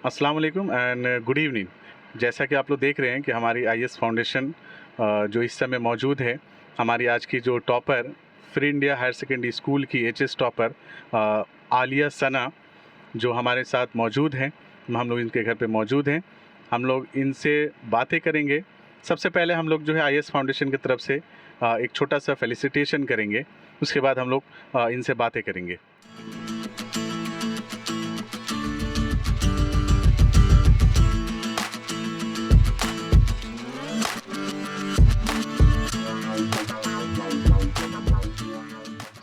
अस्सलाम वालेकुम and good evening. जैसा कि आप लोग देख रहे हैं कि हमारी आईएस फाउंडेशन जो इस समय मौजूद है, हमारी आज की जो topper free India higher secondary school की एचएस टॉपर आलिया सना जो हमारे साथ मौजूद हैं, हम लोग इनके घर पे मौजूद हैं। हम लोग इनसे बातें करेंगे। सबसे पहले हम लोग जो है आईएस फाउंडेशन की तरफ से एक छोटा सा फेलिसिटेशन करेंगे, उसके बाद हम लोग इनसे बातें करेंगे।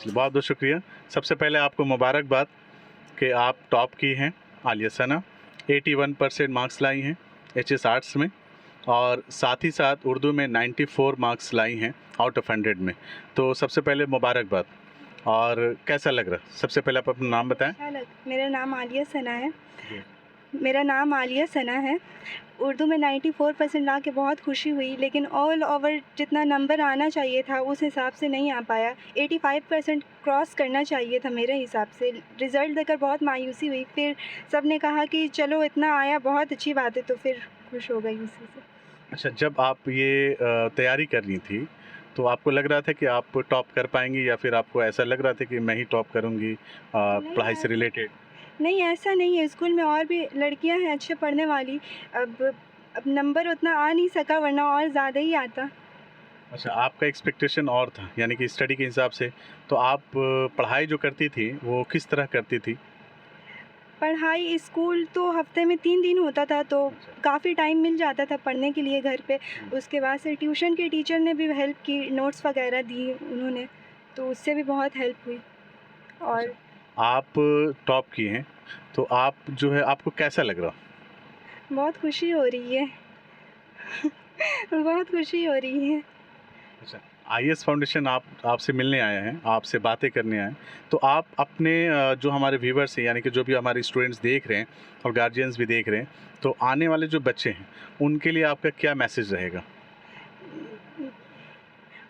बहुत बहुत शुक्रिया। सबसे पहले आपको मुबारकबाद कि आप टॉप की हैं आलिया सना। 81% मार्क्स लाई हैं एचएस आर्ट्स में, और साथ ही साथ उर्दू में 94 मार्क्स लाई हैं आउट ऑफ 100 में। तो सबसे पहले मुबारकबाद। और कैसा लग रहा? सबसे पहले आप अपना नाम बताएं। मेरा नाम आलिया सना है। उर्दू में 94% ला के बहुत खुशी हुई, लेकिन ऑल ओवर जितना नंबर आना चाहिए था उस हिसाब से नहीं आ पाया। 85% क्रॉस करना चाहिए था मेरे हिसाब से। रिज़ल्ट देखकर बहुत मायूसी हुई। फिर सब ने कहा कि चलो इतना आया, बहुत अच्छी बात है, तो फिर खुश हो गई उसी से। अच्छा, जब आप ये तैयारी कर रही थी तो आपको लग रहा था कि आप टॉप कर पाएंगी, या फिर आपको ऐसा लग रहा था कि मैं ही टॉप करूंगी पढ़ाई से रिलेटेड? नहीं, ऐसा नहीं है। स्कूल में और भी लड़कियां हैं अच्छे पढ़ने वाली। अब नंबर उतना आ नहीं सका, वरना और ज़्यादा ही आता। अच्छा, आपका एक्सपेक्टेशन और था, यानी कि स्टडी के हिसाब से। तो आप पढ़ाई जो करती थी वो किस तरह करती थी? पढ़ाई स्कूल तो हफ्ते में 3 दिन होता था, तो काफ़ी टाइम मिल जाता था पढ़ने के लिए घर पे। उसके बाद से ट्यूशन के टीचर ने भी हेल्प की, नोट्स वगैरह दिए उन्होंने, तो उससे भी बहुत हेल्प हुई। और आप टॉप की हैं, तो आप जो है, आपको कैसा लग रहा? बहुत खुशी हो रही है। बहुत खुशी हो रही है। अच्छा, आईएस फाउंडेशन आपसे मिलने आए हैं, आपसे बातें करने आए हैं। तो आप अपने जो हमारे व्यूवर्स हैं, यानी कि जो भी हमारे स्टूडेंट्स देख रहे हैं और गार्जियंस भी देख रहे हैं, तो आने वाले जो बच्चे हैं उनके लिए आपका क्या मैसेज रहेगा?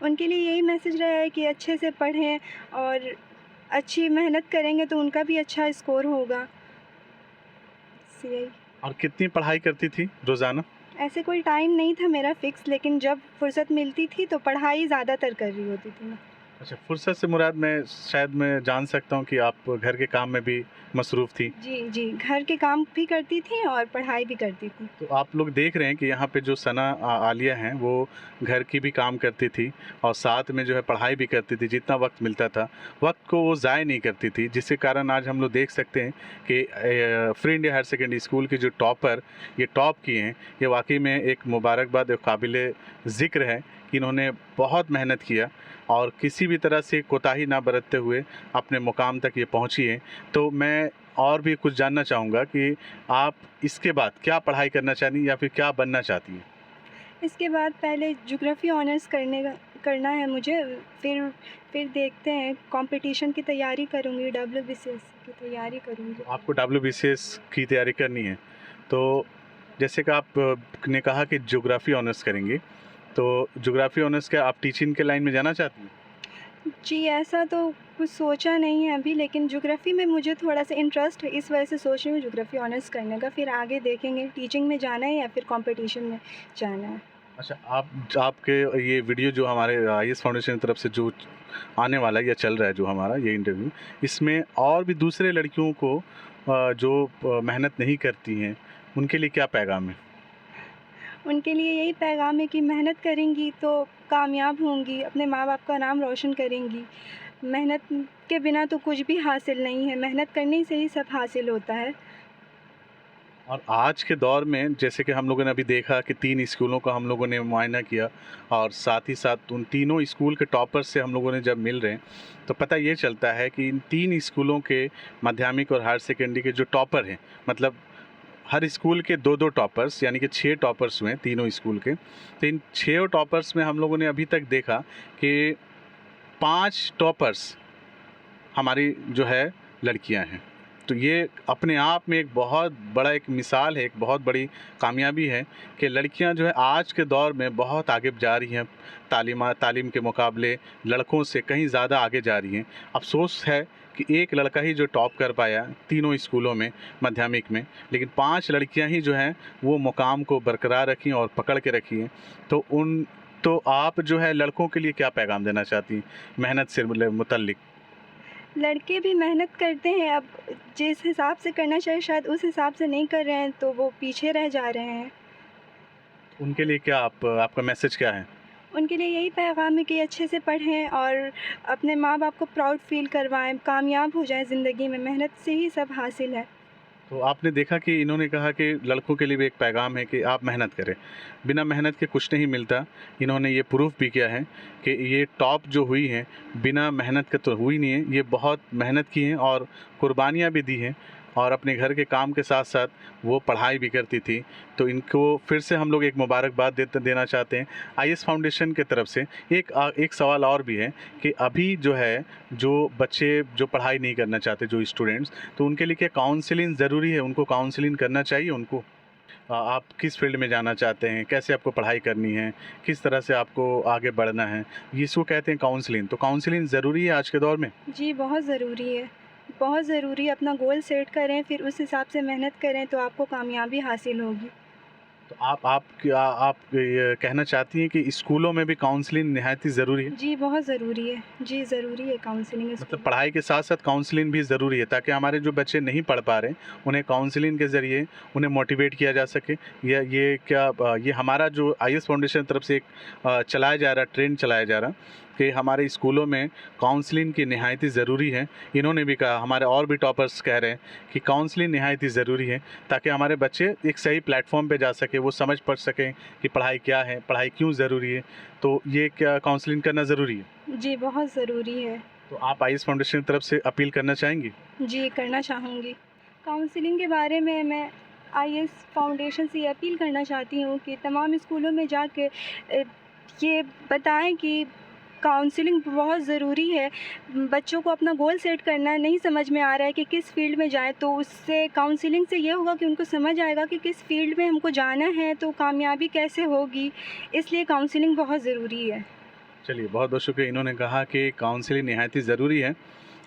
उनके लिए यही मैसेज रहा है कि अच्छे से पढ़ें और अच्छी मेहनत करेंगे तो उनका भी अच्छा स्कोर होगा। बस यही। और कितनी पढ़ाई करती थी रोज़ाना? ऐसे कोई टाइम नहीं था मेरा फ़िक्स, लेकिन जब फुर्सत मिलती थी तो पढ़ाई ज़्यादातर कर रही होती थी मैं। अच्छा, फुर्सत से मुराद मैं जान सकता हूँ कि आप घर के काम में भी मसरूफ़ थी। जी, घर के काम भी करती थी और पढ़ाई भी करती थी। तो आप लोग देख रहे हैं कि यहाँ पे जो सना आलिया हैं, वो घर की भी काम करती थी और साथ में जो है पढ़ाई भी करती थी। जितना वक्त मिलता था, वक्त को वो ज़ाय नहीं करती थी, जिसके कारण आज हम लोग देख सकते हैं कि free India higher secondary school की जो टॉपर ये टॉप किए हैं, ये वाकई में एक मुबारकबाद और काबिल ज़िक्र है कि इन्होंने बहुत मेहनत किया और किसी भी तरह से कोताही ना बरतते हुए अपने मुकाम तक ये पहुँची हैं। तो मैं और भी कुछ जानना चाहूँगा कि आप इसके बाद क्या पढ़ाई करना चाहती या फिर क्या बनना चाहती हैं? इसके बाद पहले ज्योग्राफ़ी ऑनर्स करना है मुझे। फिर देखते हैं, कॉम्पिटिशन की तैयारी करूँगी, WBCS की तैयारी करूँगी। आपको WBCS की तैयारी करनी है, तो जैसे कि आप ने कहा कि ज्योग्राफ़ी ऑनर्स करेंगी, तो ज्योग्राफ़ी ऑनर्स क्या आप टीचिंग के लाइन में जाना चाहती हैं? जी, ऐसा तो कुछ सोचा नहीं है अभी, लेकिन ज्योग्राफ़ी में मुझे थोड़ा-सा इंटरेस्ट है, इस वजह से सोच रही हूँ ज्योग्राफ़ी ऑनर्स करने का। फिर आगे देखेंगे टीचिंग में जाना है या फिर कॉम्पिटिशन में जाना है। अच्छा, आपके ये वीडियो जो हमारे आईएस फाउंडेशन की तरफ से जो आने वाला है या चल रहा है, जो हमारा ये इंटरव्यू, इसमें और भी दूसरे लड़कियों को जो मेहनत नहीं करती हैं, उनके लिए क्या पैगाम है? उनके लिए यही पैगाम है कि मेहनत करेंगी तो कामयाब होंगी, अपने माँ-बाप का नाम रोशन करेंगी। मेहनत के बिना तो कुछ भी हासिल नहीं है, मेहनत करने से ही सब हासिल होता है। और आज के दौर में जैसे कि हम लोगों ने अभी देखा कि 3 स्कूलों का हम लोगों ने मुआयना किया, और साथ ही साथ उन तीनों स्कूल के टॉपर्स से हम लोगों ने जब मिल रहे हैं, तो पता ये चलता है कि इन 3 स्कूलों के माध्यमिक और हायर सेकेंडरी के जो टॉपर हैं, मतलब हर स्कूल के 2-2 टॉपर्स, यानी कि 6 टॉपर्स हुए तीनों स्कूल के। तो इन 6 टॉपर्स में हम लोगों ने अभी तक देखा कि 5 टॉपर्स हमारी जो है लड़कियां हैं। तो ये अपने आप में एक बहुत बड़ा एक मिसाल है, एक बहुत बड़ी कामयाबी है कि लड़कियां जो है आज के दौर में बहुत आगे जा रही हैं, तालीम के मुकाबले लड़कों से कहीं ज़्यादा आगे जा रही हैं। अफ़सोस है कि एक लड़का ही जो टॉप कर पाया तीनों स्कूलों में माध्यमिक में, लेकिन 5 लड़कियां ही जो हैं वो मुकाम को बरकरार रखी और पकड़ के रखी हैं। तो आप जो है लड़कों के लिए क्या पैगाम देना चाहती हैं मेहनत से मुतल्लिक? लड़के भी मेहनत करते हैं, अब जिस हिसाब से करना चाहिए शायद उस हिसाब से नहीं कर रहे हैं, तो वो पीछे रह जा रहे हैं। उनके लिए क्या आपका मैसेज क्या है? उनके लिए यही पैगाम है कि अच्छे से पढ़ें और अपने माँ बाप को प्राउड फ़ील करवाएँ, कामयाब हो जाएँ ज़िंदगी में, मेहनत से ही सब हासिल है। तो आपने देखा कि इन्होंने कहा कि लड़कों के लिए भी एक पैगाम है कि आप मेहनत करें, बिना मेहनत के कुछ नहीं मिलता। इन्होंने ये प्रूफ भी किया है कि ये टॉप जो हुई हैं बिना मेहनत के तो हुई नहीं है, ये बहुत मेहनत की हैं और कुर्बानियाँ भी दी हैं और अपने घर के काम के साथ साथ वो पढ़ाई भी करती थी। तो इनको फिर से हम लोग एक मुबारकबाद देना चाहते हैं आईएस फाउंडेशन की तरफ से। एक सवाल और भी है कि अभी जो है जो बच्चे जो पढ़ाई नहीं करना चाहते, जो स्टूडेंट्स, तो उनके लिए क्या काउंसलिंग ज़रूरी है? उनको काउंसलिंग करना चाहिए उनको? आप किस फील्ड में जाना चाहते हैं, कैसे आपको पढ़ाई करनी है, किस तरह से आपको आगे बढ़ना है, इसको कहते हैं काउंसलिंग। तो काउंसलिंग ज़रूरी है आज के दौर में? जी, बहुत ज़रूरी है। बहुत ज़रूरी है, अपना गोल सेट करें, फिर उस हिसाब से मेहनत करें तो आपको कामयाबी हासिल होगी। तो आप ये कहना चाहती हैं कि स्कूलों में भी काउंसलिंग निहायत ही ज़रूरी है? जी, बहुत ज़रूरी है। जी, ज़रूरी है काउंसलिंग मतलब इसको। पढ़ाई के साथ-साथ काउंसलिंग भी ज़रूरी है ताकि हमारे जो बच्चे नहीं पढ़ पा रहे हैं, उन्हें काउंसलिंग के ज़रिए उन्हें मोटिवेट किया जा सके। या ये हमारा जो आईएस फाउंडेशन की तरफ से एक चलाया जा रहा ट्रेंड चलाया जा रहा कि हमारे स्कूलों में काउंसलिंग की निहायत ही ज़रूरी है। इन्होंने भी कहा, हमारे और भी टॉपर्स कह रहे हैं कि काउंसलिंग निहायत ही ज़रूरी है ताकि हमारे बच्चे एक सही प्लेटफ़ॉर्म पे जा सकें, वो समझ पढ़ सकें कि पढ़ाई क्या है, पढ़ाई क्यों ज़रूरी है। तो ये क्या काउंसलिंग करना ज़रूरी है? जी, बहुत ज़रूरी है। तो आप आईएस फाउंडेशन की तरफ से अपील करना चाहेंगी? जी, करना चाहूँगी। काउंसलिंग के बारे में मैं आईएस फाउंडेशन से ये अपील करना चाहती हूँ कि तमाम स्कूलों में जाके ये बताएँ कि काउंसलिंग बहुत ज़रूरी है। बच्चों को अपना गोल सेट करना नहीं समझ में आ रहा है कि किस फ़ील्ड में जाएँ, तो उससे काउंसलिंग से ये होगा कि उनको समझ आएगा कि किस फ़ील्ड में हमको जाना है, तो कामयाबी कैसे होगी। इसलिए काउंसलिंग बहुत ज़रूरी है। चलिए, बहुत-बहुत शुक्रिया। इन्होंने कहा कि काउंसलिंग निहायत ही ज़रूरी है।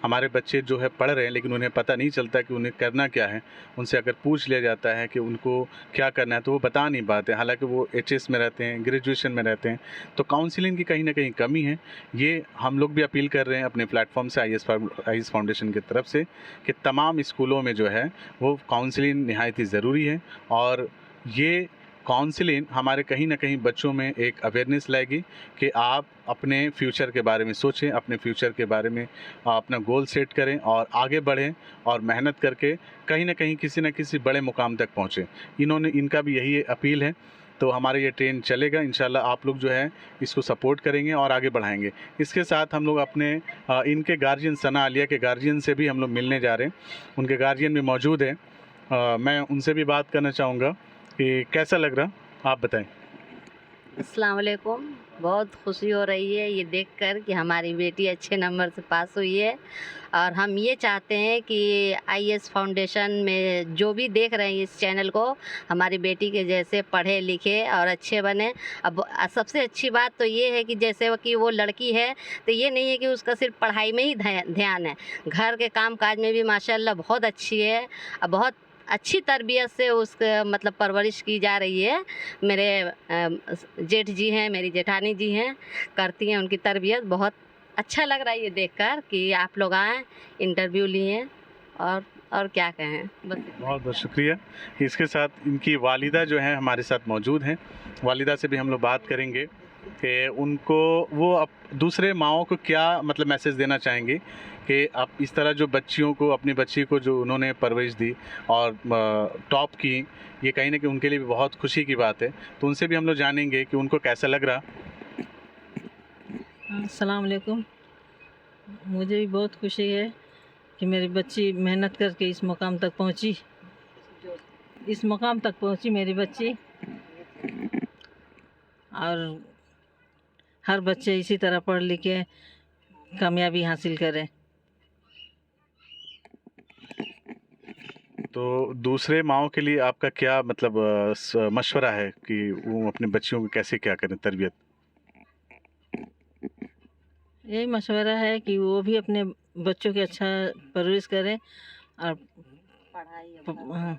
हमारे बच्चे जो है पढ़ रहे हैं लेकिन उन्हें पता नहीं चलता कि उन्हें करना क्या है। उनसे अगर पूछ लिया जाता है कि उनको क्या करना है तो वो बता नहीं पाते, हालाँकि वो एचएस में रहते हैं, ग्रेजुएशन में रहते हैं। तो काउंसलिंग की कहीं न कहीं कमी है। ये हम लोग भी अपील कर रहे हैं अपने प्लेटफ़ॉर्म से आईएस फाउंडेशन की तरफ से कि तमाम स्कूलों में जो है वो काउंसलिंग निहायत ही ज़रूरी है और ये काउंसलिंग हमारे कहीं न कहीं बच्चों में एक अवेयरनेस लाएगी कि आप अपने फ्यूचर के बारे में सोचें, अपने फ्यूचर के बारे में अपना गोल सेट करें और आगे बढ़ें और मेहनत करके कहीं न कहीं किसी न किसी बड़े मुकाम तक पहुँचें। इनका भी यही अपील है। तो हमारा ये ट्रेंड चलेगा, इंशाल्लाह आप लोग जो है इसको सपोर्ट करेंगे और आगे बढ़ाएँगे। इसके साथ हम लोग अपने इनके गार्जियन सना आलिया के गार्जियन से भी हम लोग मिलने जा रहे हैं। उनके गार्जियन भी मौजूद हैं। मैं उनसे भी बात करना चाहूँगा कि कैसा लग रहा? आप बताएँ। अस्सलाम वालेकुम। बहुत खुशी हो रही है ये देखकर कि हमारी बेटी अच्छे नंबर से पास हुई है और हम ये चाहते हैं कि आईएस फाउंडेशन में जो भी देख रहे हैं इस चैनल को, हमारी बेटी के जैसे पढ़े लिखे और अच्छे बने। अब सबसे अच्छी बात तो ये है कि जैसे कि वो लड़की है तो ये नहीं है कि उसका सिर्फ पढ़ाई में ही ध्यान है, घर के काम काज में भी माशाल्लाह बहुत अच्छी है। बहुत अच्छी तरबियत से उसका मतलब परवरिश की जा रही है। मेरे जेठ जी हैं, मेरी जेठानी जी हैं, करती हैं उनकी तरबियत। बहुत अच्छा लग रहा है ये देखकर कि आप लोग आएँ, इंटरव्यू लिए और क्या कहें बस। बहुत बहुत शुक्रिया। इसके साथ इनकी वालिदा जो हैं हमारे साथ मौजूद हैं। वालिदा से भी हम लोग बात करेंगे कि उनको वो दूसरे माँओं को क्या मतलब मैसेज देना चाहेंगे कि आप इस तरह जो बच्चियों को, अपनी बच्ची को जो उन्होंने परवरिश दी और टॉप की, ये कहीं न कहीं उनके लिए भी बहुत खुशी की बात है। तो उनसे भी हम लोग जानेंगे कि उनको कैसा लग रहा। अस्सलाम वालेकुम। मुझे भी बहुत खुशी है कि मेरी बच्ची मेहनत करके इस मुकाम तक पहुंची मेरी बच्ची। और हर बच्चे इसी तरह पढ़ लिख के कामयाबी हासिल करें। तो दूसरे माँओं के लिए आपका क्या मतलब मशवरा है कि वो अपने बच्चियों को कैसे क्या करें तरबियत? यही मशवरा है कि वो भी अपने बच्चों की अच्छा परवरिश करें और हाँ,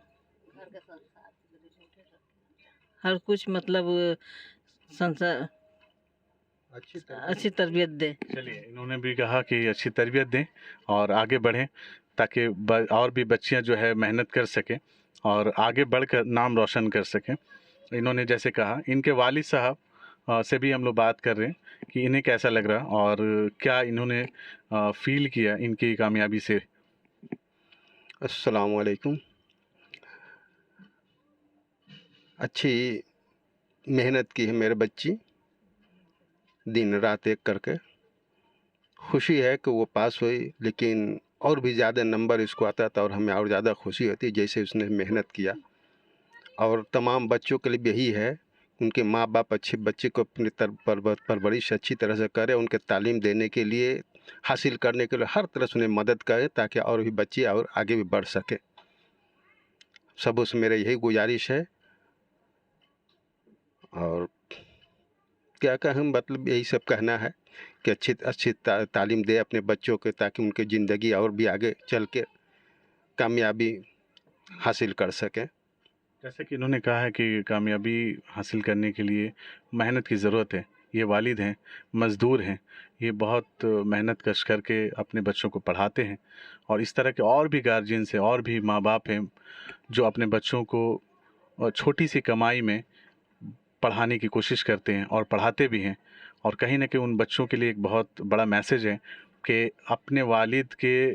हर कुछ मतलब संसार अच्छी तरबियत दे। चलिए, इन्होंने भी कहा कि अच्छी तरबियत दें और आगे बढ़ें ताकि और भी बच्चियां जो है मेहनत कर सकें और आगे बढ़कर नाम रोशन कर सकें। इन्होंने जैसे कहा, इनके वालिद साहब से भी हम लोग बात कर रहे हैं कि इन्हें कैसा लग रहा और क्या इन्होंने फील किया इनकी कामयाबी से। अस्सलाम वालेकुम। अच्छी मेहनत की है मेरे बच्ची, दिन रात एक करके। खुशी है कि वो पास हुई, लेकिन और भी ज़्यादा नंबर इसको आता था और हमें और ज़्यादा खुशी होती जैसे उसने मेहनत किया। और तमाम बच्चों के लिए यही है, उनके माँ बाप अच्छे बच्चे को अपनी परवरिश अच्छी तरह से करें, उनके तालीम देने के लिए, हासिल करने के लिए हर तरह से उन्हें मदद करें ताकि और भी बच्चे और आगे भी बढ़ सके। सबों से मेरा यही गुजारिश है। और क्या कहें, मतलब यही सब कहना है कि अच्छी तालीम दे अपने बच्चों को ताकि उनकी ज़िंदगी और भी आगे चल के कामयाबी हासिल कर सकें। जैसे कि इन्होंने कहा है कि कामयाबी हासिल करने के लिए मेहनत की ज़रूरत है। ये वालिद हैं, मज़दूर हैं, ये बहुत मेहनत कश करके अपने बच्चों को पढ़ाते हैं और इस तरह के और भी गार्जियंस हैं और भी माँ बाप हैं जो अपने बच्चों को छोटी सी कमाई में पढ़ाने की कोशिश करते हैं और पढ़ाते भी हैं। और कहीं न कहीं उन बच्चों के लिए एक बहुत बड़ा मैसेज है कि अपने वालिद के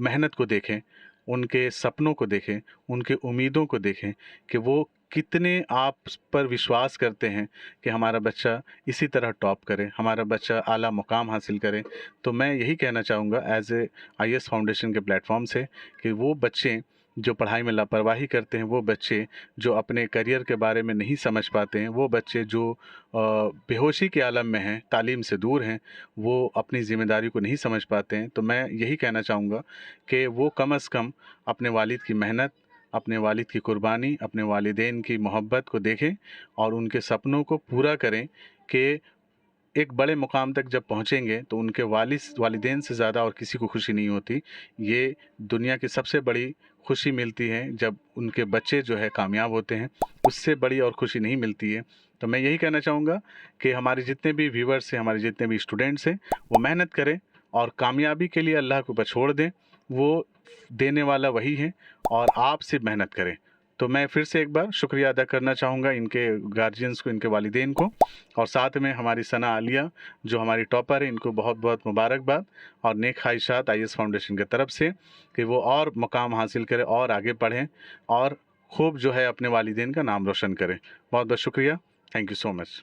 मेहनत को देखें, उनके सपनों को देखें, उनके उम्मीदों को देखें कि वो कितने आप पर विश्वास करते हैं कि हमारा बच्चा इसी तरह टॉप करे, हमारा बच्चा आला मुकाम हासिल करे। तो मैं यही कहना चाहूँगा एज़ ए आईएएस फाउंडेशन के प्लेटफॉर्म से कि वो बच्चे जो पढ़ाई में लापरवाही करते हैं, वो बच्चे जो अपने करियर के बारे में नहीं समझ पाते हैं, वो बच्चे जो बेहोशी के आलम में हैं, तालीम से दूर हैं, वो अपनी ज़िम्मेदारी को नहीं समझ पाते हैं। तो मैं यही कहना चाहूँगा कि वो कम से कम अपने वालिद की मेहनत, अपने वालिद की कुर्बानी, अपने वालिदैन की मोहब्बत को देखें और उनके सपनों को पूरा करें कि एक बड़े मुकाम तक जब पहुँचेंगे तो उनके वालिदैन से ज़्यादा और किसी को खुशी नहीं होती। ये दुनिया की सबसे बड़ी खुशी मिलती है जब उनके बच्चे जो है कामयाब होते हैं, उससे बड़ी और खुशी नहीं मिलती है। तो मैं यही कहना चाहूँगा कि हमारे जितने भी व्यूअर्स हैं, हमारे जितने भी स्टूडेंट्स हैं, वो मेहनत करें और कामयाबी के लिए अल्लाह के ऊपर छोड़ दें। वो देने वाला वही है और आप सिर्फ मेहनत करें। तो मैं फिर से एक बार शुक्रिया अदा करना चाहूँगा इनके गार्जियंस को, इनके वालिदैन को और साथ में हमारी सना आलिया जो हमारी टॉपर है, इनको बहुत बहुत मुबारकबाद और नेक ख्वाहिशात आईएएस फाउंडेशन की तरफ से कि वो और मुकाम हासिल करें और आगे पढ़ें और खूब जो है अपने वालिदैन का नाम रोशन करें। बहुत बहुत शुक्रिया। Thank you so much.